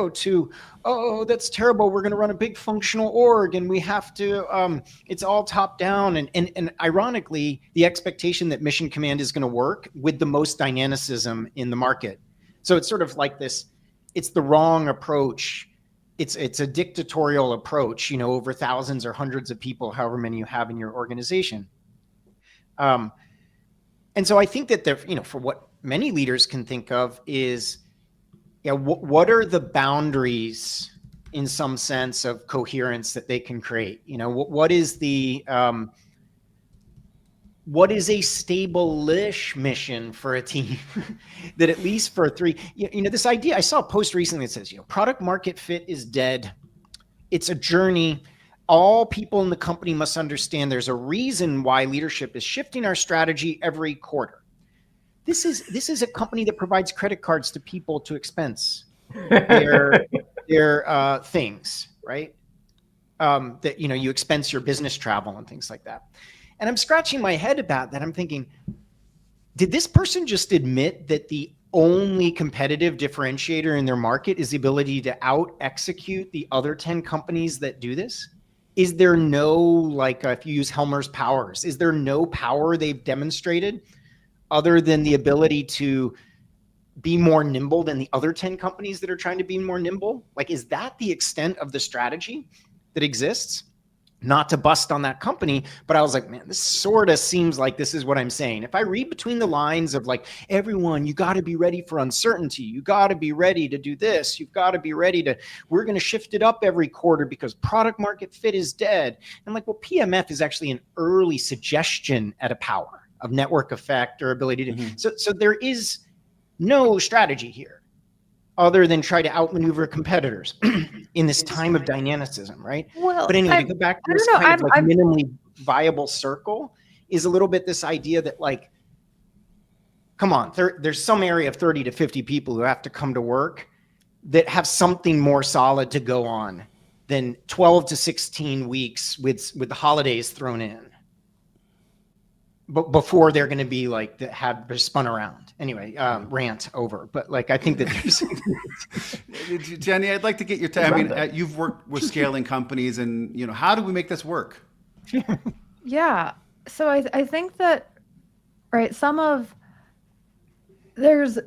to, oh, that's terrible. We're going to run a big functional org and we have to, it's all top down. And ironically, the expectation that Mission Command is going to work with the most dynamicism in the market. So it's sort of like this, it's the wrong approach. It's a dictatorial approach, over thousands or hundreds of people, however many you have in your organization. And so I think that for what many leaders can think of is, what are the boundaries in some sense of coherence that they can create? What is a stable-ish mission for a team that at least for three, this idea, I saw a post recently that says, product market fit is dead. It's a journey. All people in the company must understand there's a reason why leadership is shifting our strategy every quarter. This is a company that provides credit cards to people to expense their things, right? That you expense your business travel and things like that. And I'm scratching my head about that. I'm thinking, did this person just admit that the only competitive differentiator in their market is the ability to out execute the other 10 companies that do this? is there no, like, if you use Helmer's powers, is there no power they've demonstrated other than the ability to be more nimble than the other 10 companies that are trying to be more nimble? Like, is that the extent of the strategy that exists? Not to bust on that company, but I was like, man, this sort of seems like this is what I'm saying. If I read between the lines of like, everyone, you got to be ready for uncertainty. You got to be ready to do this. You've got to be ready to, we're going to shift it up every quarter because product market fit is dead. I'm like, well, PMF is actually an early suggestion at a power of network effect or ability to, so there is no strategy here other than try to outmaneuver competitors in this time of dynamicism, right? Well, But anyway, to go back to this kind of like minimally viable circle is a little bit this idea that like, come on, there's some area of 30 to 50 people who have to come to work that have something more solid to go on than 12 to 16 weeks with the holidays thrown in. But before they're going to be like they're spun around. Anyway, rant over. But like, I think that there's Jenny, I'd like to get your I mean, you've worked with scaling companies, and you know, how do we make this work? Yeah. So I think that, right, there's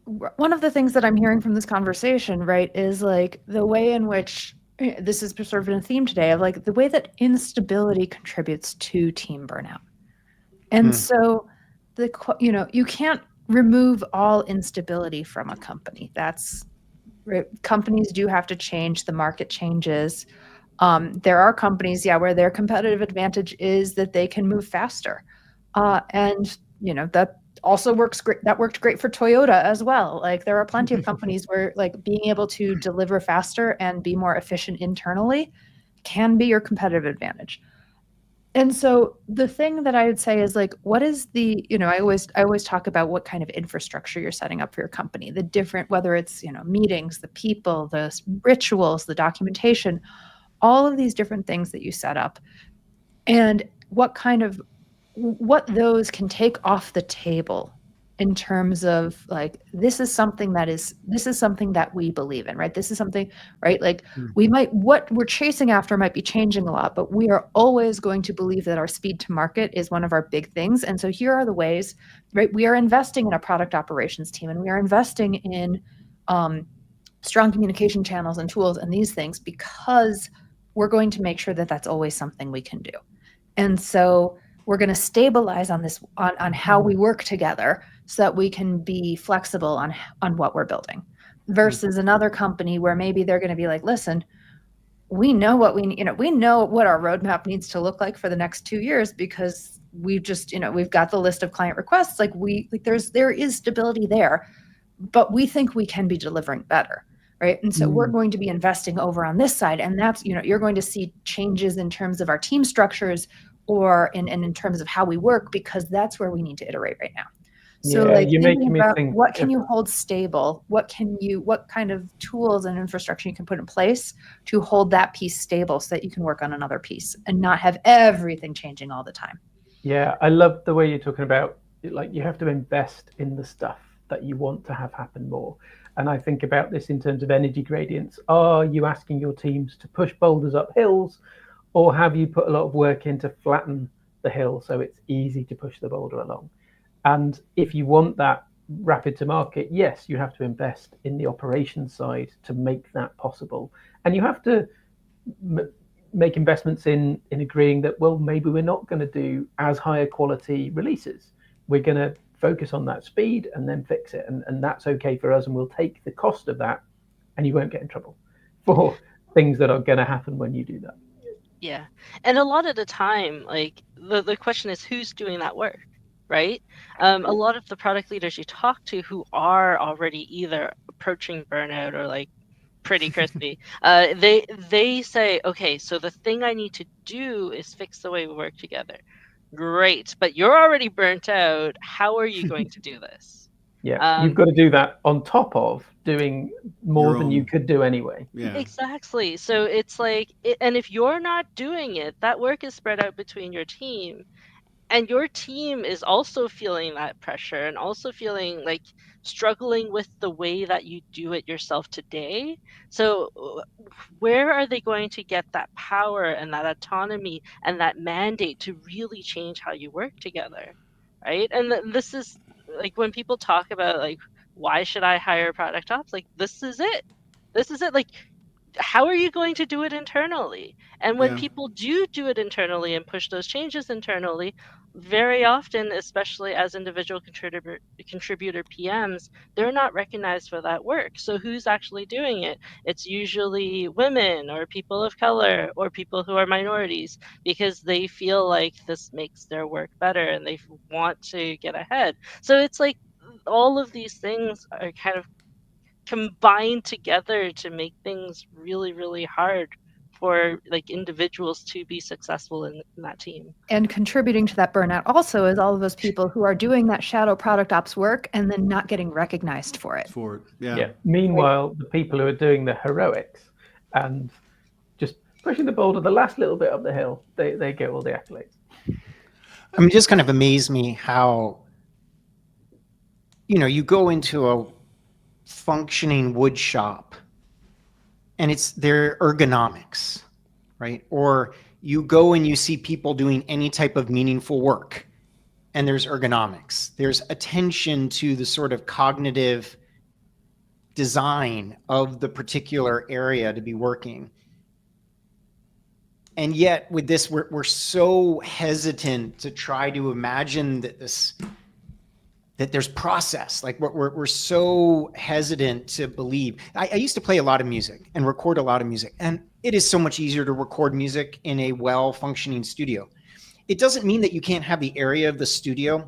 one of the things that I'm hearing from this conversation, right, is like the way in which this is sort of a theme today of like the way that instability contributes to team burnout. And so you can't remove all instability from a company. That's right. Companies do have to change. The market changes. There are companies, where their competitive advantage is that they can move faster. And that also works great. That worked great for Toyota as well. Like there are plenty of companies where like being able to deliver faster and be more efficient internally can be your competitive advantage. And so the thing that I would say is like, what is the, I always talk about what kind of infrastructure you're setting up for your company, the different, whether it's, meetings, the people, the rituals, the documentation, all of these different things that you set up, and what those can take off the table in terms of like, this is something that we believe in, right? This is something, right? Like what we're chasing after might be changing a lot, but we are always going to believe that our speed to market is one of our big things. And so here are the ways, right? We are investing in a product operations team, and we are investing in strong communication channels and tools and these things because we're going to make sure that that's always something we can do. And so we're going to stabilize on this, on how we work together so that we can be flexible on what we're building versus another company where maybe they're going to be like, listen, we know what we know what our roadmap needs to look like for the next 2 years because we've just, we've got the list of client requests. Like there is stability there, but we think we can be delivering better. Right. And so we're going to be investing over on this side. And that's, you're going to see changes in terms of our team structures or in terms of how we work, because that's where we need to iterate right now. So like you're making me about think, what can you hold stable? What kind of tools and infrastructure you can put in place to hold that piece stable so that you can work on another piece and not have everything changing all the time. Yeah, I love the way you're talking about, like, you have to invest in the stuff that you want to have happen more. And I think about this in terms of energy gradients. Are you asking your teams to push boulders up hills, or have you put a lot of work in to flatten the hill so it's easy to push the boulder along? And if you want that rapid to market, yes, you have to invest in the operations side to make that possible. And you have to make investments in agreeing that, well, maybe we're not going to do as high a quality releases. We're going to focus on that speed and then fix it. And that's okay for us. And we'll take the cost of that, and you won't get in trouble for things that are going to happen when you do that. Yeah. And a lot of the time, like the question is who's doing that work, right? A lot of the product leaders you talk to who are already either approaching burnout or like pretty crispy, they say, okay, so the thing I need to do is fix the way we work together. Great, but you're already burnt out. How are you going to do this? Yeah, you've got to do that on top of doing more than you could do anyway. Yeah. Exactly. So it's like, and if you're not doing it, that work is spread out between your team. and your team is also feeling that pressure and also feeling like struggling with the way that you do it yourself today. So where are they going to get that power and that autonomy and that mandate to really change how you work together, right? And this is like when people talk about like, why should I hire product ops, like this is it. Like, how are you going to do it internally? And when Yeah. people do it internally and push those changes internally, very often, especially as individual contributor PMs, they're not recognized for that work. So who's actually doing it? It's usually women or people of color or people who are minorities, because they feel like this makes their work better and they want to get ahead. So it's like all of these things are kind of combine together to make things really, really hard for like individuals to be successful in that team. And contributing to that burnout also is all of those people who are doing that shadow product ops work and then not getting recognized for it. Yeah. Meanwhile, the people who are doing the heroics and just pushing the boulder the last little bit up the hill, they get all the accolades. I mean, just kind of amazed me how, you go into a functioning wood shop and it's their ergonomics, right? Or you go and you see people doing any type of meaningful work and there's ergonomics. There's attention to the sort of cognitive design of the particular area to be working. And yet with this, we're so hesitant to try to imagine that there's process. Like we're so hesitant to believe. I used to play a lot of music and record a lot of music, and it is so much easier to record music in a well-functioning studio. It doesn't mean that you can't have the area of the studio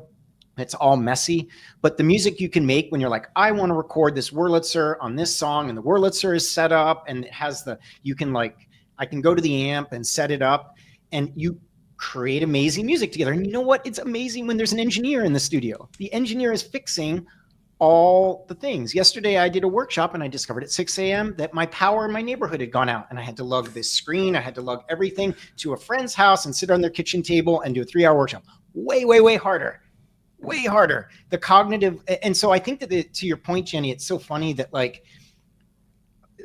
that's all messy, but the music you can make when you're like, I want to record this Wurlitzer on this song, and the Wurlitzer is set up and it has I can go to the amp and set it up, and you create amazing music together. And you know what? It's amazing when there's an engineer in the studio. The engineer is fixing all the things. Yesterday, I did a workshop and I discovered at 6 a.m. that my power in my neighborhood had gone out, and I had to lug this screen. I had to lug everything to a friend's house and sit on their kitchen table and do a 3-hour workshop. Way, way, way harder. Way harder. The cognitive. And so I think that to your point, Jenny, it's so funny that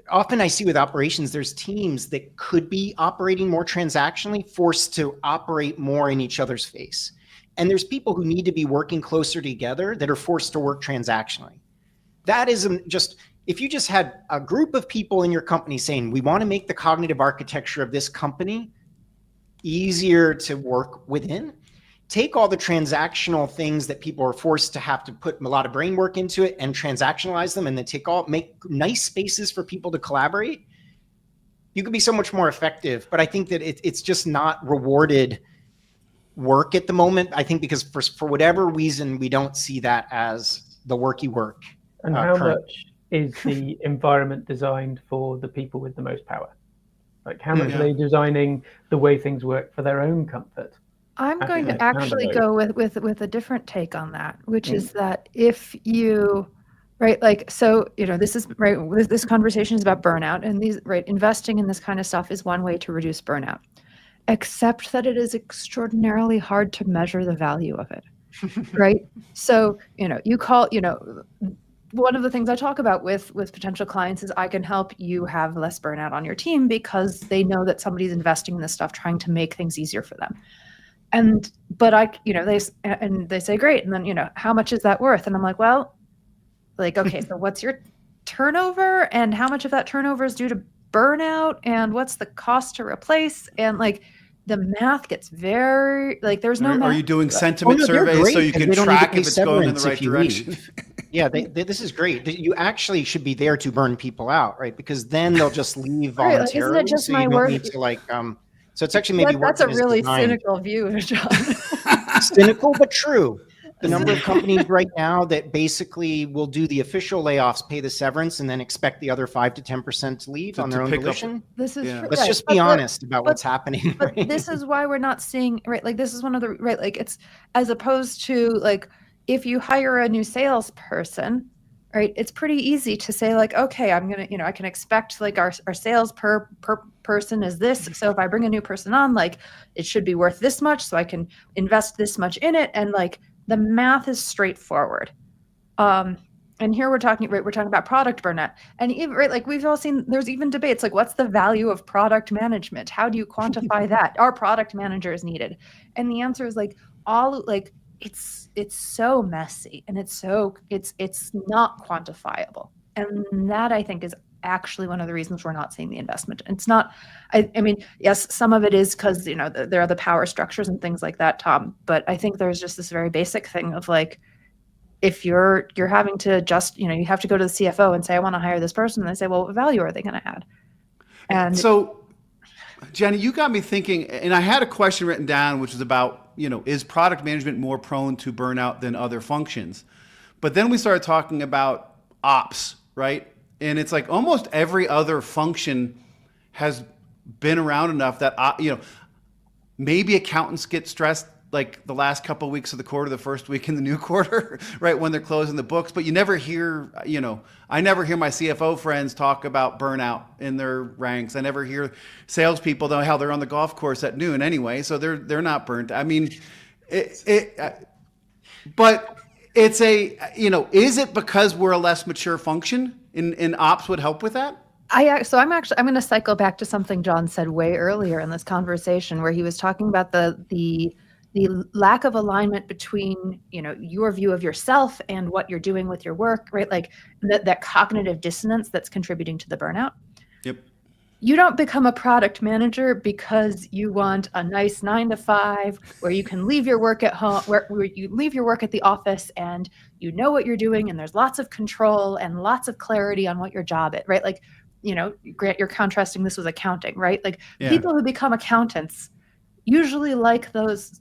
often I see with operations, there's teams that could be operating more transactionally, forced to operate more in each other's face. And there's people who need to be working closer together that are forced to work transactionally. That isn't just, if you just had a group of people in your company saying, we want to make the cognitive architecture of this company easier to work within, take all the transactional things that people are forced to have to put a lot of brain work into it and transactionalize them, and then make nice spaces for people to collaborate, you could be so much more effective. But I think that it's just not rewarded work at the moment. I think because for whatever reason, we don't see that as the worky work. And how much is the environment designed for the people with the most power? Like how much are they designing the way things work for their own comfort? I'm going to actually go with a different take on that, which is that if you, right, like, so, this is right, this conversation is about burnout, and investing in this kind of stuff is one way to reduce burnout, except that it is extraordinarily hard to measure the value of it, right? So, one of the things I talk about with potential clients is I can help you have less burnout on your team because they know that somebody's investing in this stuff, trying to make things easier for them. But they say, great. And then, how much is that worth? And I'm like, well, okay, so what's your turnover and how much of that turnover is due to burnout and what's the cost to replace? And the math gets very, there's no math. Are you doing sentiment surveys so you can track if it's going in the right direction? Yeah, this is great. You actually should be there to burn people out, right? Because then they'll just leave voluntarily. Isn't it just my work? So it's actually maybe that's a really cynical view, John. Cynical but true. The number of companies right now that basically will do the official layoffs, pay the severance, and then expect the other 5 to 10% to leave on their own volition. This is true. Let's just be honest about what's happening. But this is why we're not seeing this is one of the it's as opposed to if you hire a new salesperson, right? It's pretty easy to say like, okay, I'm going to, I can expect like our sales per person is this. So if I bring a new person on, like it should be worth this much. So I can invest this much in it. And like the math is straightforward. And here we're talking about product burnout. And even, right, like we've all seen, there's even debates like, what's the value of product management? How do you quantify that? Are product managers needed? And the answer is like it's so messy and it's not quantifiable. And that I think is actually one of the reasons we're not seeing the investment. It's not, I mean, yes, some of it is because, there are the power structures and things like that, Tom, but I think there's just this very basic thing of like, if you're having to just, you have to go to the CFO and say, I want to hire this person. And they say, well, what value are they going to add? And so, Jenny, you got me thinking, and I had a question written down, which is about, is product management more prone to burnout than other functions? But then we started talking about ops, right? And it's like almost every other function has been around enough that, maybe accountants get stressed like the last couple of weeks of the quarter, the first week in the new quarter, right, when they're closing the books. But you never hear, I never hear my CFO friends talk about burnout in their ranks. I never hear salespeople know how they're on the golf course at noon anyway, so they're not burnt. I mean, but it's is it because we're a less mature function in ops would help with that? I'm going to cycle back to something John said way earlier in this conversation where he was talking about the lack of alignment between, your view of yourself and what you're doing with your work, right? Like that cognitive dissonance that's contributing to the burnout. Yep. You don't become a product manager because you want a nice 9 to 5 where you can leave your work at home, where you leave your work at the office and you know what you're doing and there's lots of control and lots of clarity on what your job is, right? Like, Grant, you're contrasting this with accounting, right? Like people who become accountants usually like those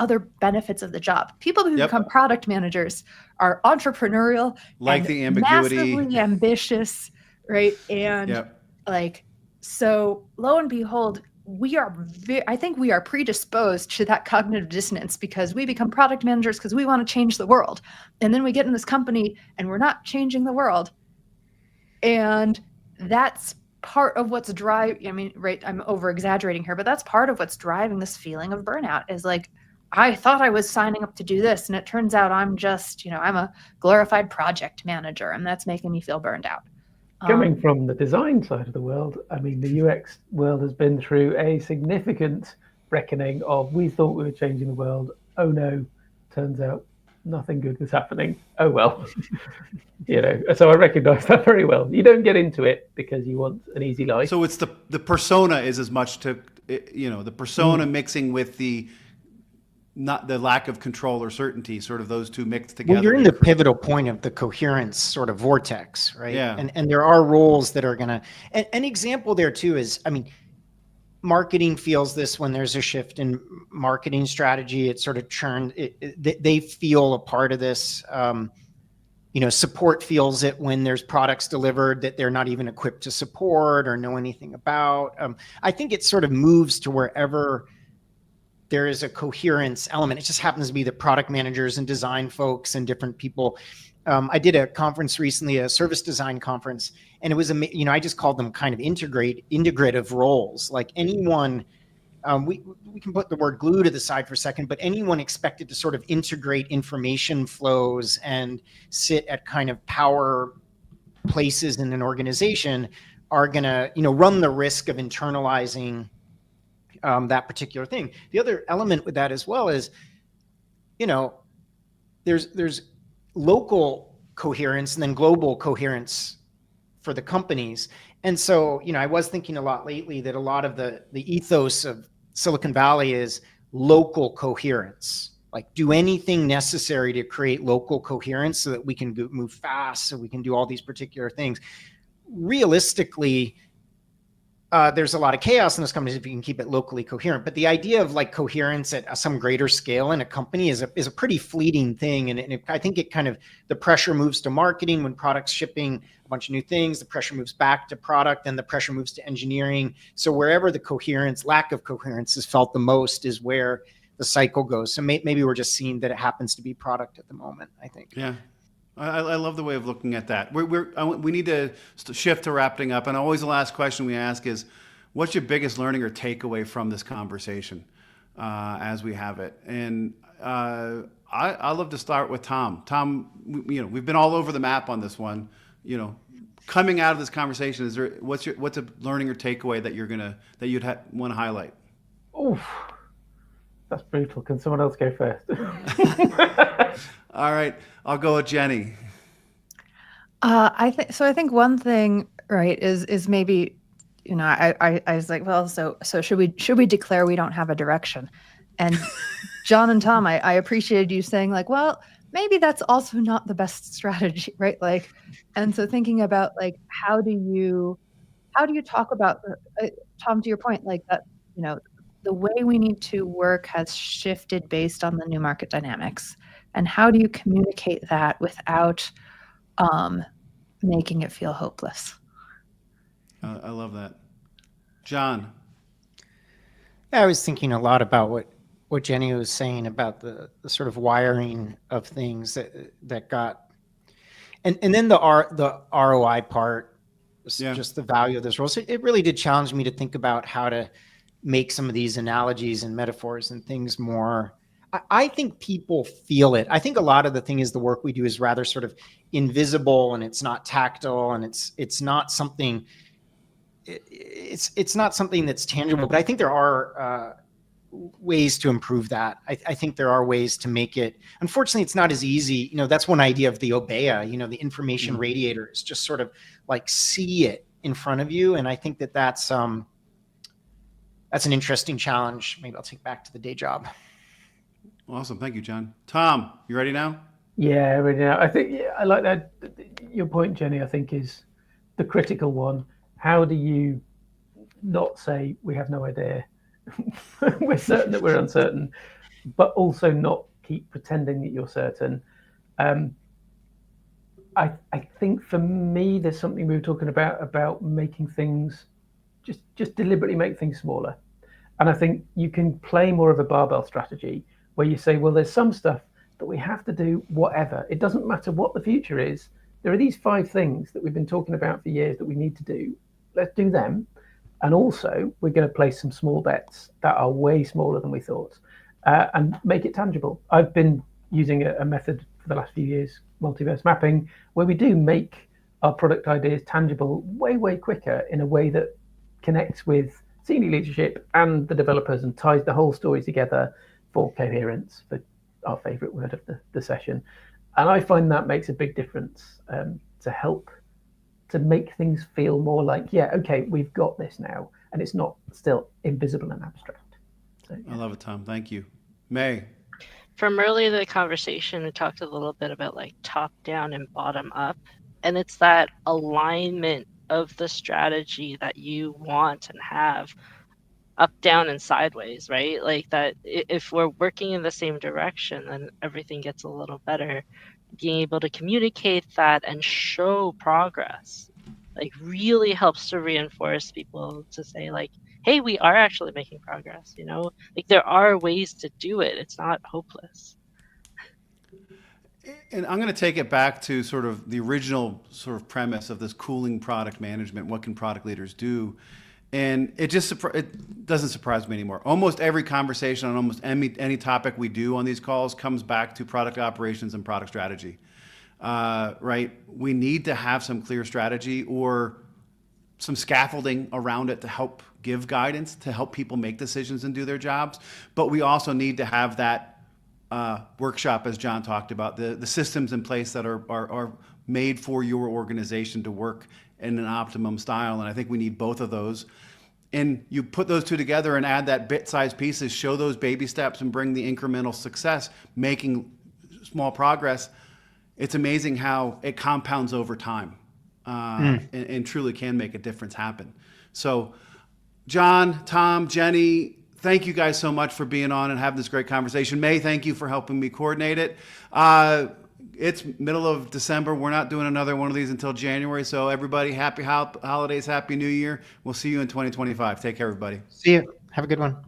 other benefits of the job. People who become product managers are entrepreneurial, like and the ambiguity, massively ambitious, right? And so lo and behold, I think we are predisposed to that cognitive dissonance because we become product managers because we want to change the world. And then we get in this company and we're not changing the world. And that's part of what's driving, right, I'm over exaggerating here, but that's part of what's driving this feeling of burnout is like, I thought I was signing up to do this. And it turns out I'm just, I'm a glorified project manager and that's making me feel burned out. Coming from the design side of the world, the UX world has been through a significant reckoning of, we thought we were changing the world. Oh no, turns out nothing good was happening. Oh well. So I recognize that very well. You don't get into it because you want an easy life. So it's the persona is as much to, the persona mixing with not the lack of control or certainty, sort of those two mixed together. Well, you're in the pivotal point of the coherence sort of vortex, right? Yeah. And there are roles that are going to, an example there too is, marketing feels this when there's a shift in marketing strategy. It sort of churned. They feel a part of this. Support feels it when there's products delivered that they're not even equipped to support or know anything about. I think it sort of moves to wherever there is a coherence element. It just happens to be the product managers and design folks and different people. I did a conference recently, a service design conference, and it was, I just called them kind of integrative roles. Like anyone, we can put the word glue to the side for a second, but anyone expected to sort of integrate information flows and sit at kind of power places in an organization are going to, run the risk of internalizing that particular thing. The other element with that as well is, there's local coherence and then global coherence for the companies. And so, I was thinking a lot lately that a lot of the ethos of Silicon Valley is local coherence. Like do anything necessary to create local coherence so that we can move fast, so we can do all these particular things. Realistically, there's a lot of chaos in those companies if you can keep it locally coherent. But the idea of like coherence at some greater scale in a company is a pretty fleeting thing. And I think it kind of, the pressure moves to marketing when product's shipping a bunch of new things, the pressure moves back to product, and the pressure moves to engineering. So wherever the lack of coherence is felt the most is where the cycle goes. So maybe we're just seeing that it happens to be product at the moment, I think. Yeah. I love the way of looking at that. We need to shift to wrapping up. And always the last question we ask is, what's your biggest learning or takeaway from this conversation as we have it? And I love to start with Tom. Tom, we've been all over the map on this one. Coming out of this conversation, what's a learning or takeaway that you'd want to highlight? Oof, that's brutal. Can someone else go first? All right, I'll go with Jenny. I think one thing, right, is maybe, I was like, well, so should we declare we don't have a direction? And John and Tom, I appreciated you saying like, well, maybe that's also not the best strategy, right? Like, and so thinking about like, how do you talk about Tom, to your point, like that, the way we need to work has shifted based on the new market dynamics. And how do you communicate that without making it feel hopeless? I love that. John. I was thinking a lot about what Jenny was saying about the sort of wiring of things that got, and then the ROI part, just the value of this role. So it really did challenge me to think about how to make some of these analogies and metaphors and things more. I think people feel it. I think a lot of the thing is the work we do is rather sort of invisible, and it's not tactile, and it's not something. It's not something that's tangible. But I think there are ways to improve that. I think there are ways to make it. Unfortunately, it's not as easy. That's one idea of the Obeya. The information radiator is just sort of like see it in front of you, and I think that's an interesting challenge. Maybe I'll take back to the day job. Awesome. Thank you, John. Tom, you ready now? Yeah, ready now. I think I like that. Your point, Jenny, I think is the critical one. How do you not say we have no idea? We're certain that we're uncertain, but also not keep pretending that you're certain. I think for me, there's something we were talking about making things, just deliberately make things smaller. And I think you can play more of a barbell strategy where you say, well, there's some stuff that we have to do whatever. It doesn't matter what the future is. There are these 5 things that we've been talking about for years that we need to do. Let's do them. And also, we're going to place some small bets that are way smaller than we thought and make it tangible. I've been using a method for the last few years, multiverse mapping, where we do make our product ideas tangible way, way quicker in a way that connects with senior leadership and the developers and ties the whole story together for coherence, for our favorite word of the session. And I find that makes a big difference to help to make things feel more like, yeah, okay, we've got this now, and it's not still invisible and abstract. So, yeah. I love it, Tom. Thank you. May. From earlier in the conversation, we talked a little bit about like top down and bottom up, and it's that alignment of the strategy that you want and have up, down, and sideways, right? Like that if we're working in the same direction, then everything gets a little better. Being able to communicate that and show progress like really helps to reinforce people to say like, hey, we are actually making progress, like there are ways to do it. It's not hopeless. And I'm going to take it back to sort of the original sort of premise of this cooling product management. What can product leaders do? And it doesn't surprise me anymore. Almost every conversation on almost any topic we do on these calls comes back to product operations and product strategy, right? We need to have some clear strategy or some scaffolding around it to help give guidance, to help people make decisions and do their jobs. But we also need to have that workshop, as John talked about, the systems in place that are made for your organization to work in an optimum style. And I think we need both of those. And you put those two together and add that bit-sized pieces, show those baby steps and bring the incremental success, making small progress. It's amazing how it compounds over time and truly can make a difference happen. So John, Tom, Jenny, thank you guys so much for being on and having this great conversation. May, thank you for helping me coordinate it. It's middle of December. We're not doing another one of these until January. So everybody, happy holidays, happy new year. We'll see you in 2025. Take care, everybody. See you. Have a good one.